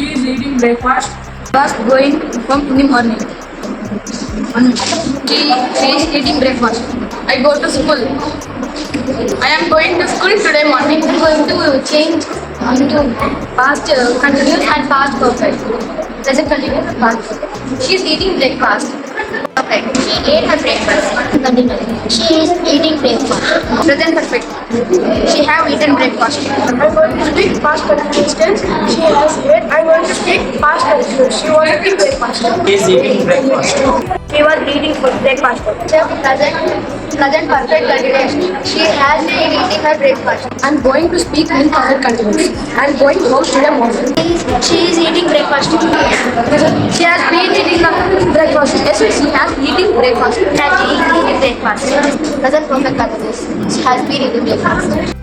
She is eating breakfast. Was going from in the morning. She is eating breakfast. I go to school. I am going to school today morning. I'm going to change into past continuous and past perfect. Present continuous and past perfect. She is eating breakfast. Perfect. She ate her breakfast. Continuous. She is eating breakfast. Present perfect. She have eaten breakfast. I'm going to speak past continuous tense. She has ate. I'm going to speak past continuous. She was eating breakfast. He is eating breakfast. She was eating breakfast. Present perfect continuous. She has been eating her breakfast. I am going to speak in present continuous. I am going home today morning. She is eating breakfast. She has been eating the breakfast. Yes, she has eating breakfast. Has been eating breakfast. Present perfect continuous. She has been eating breakfast.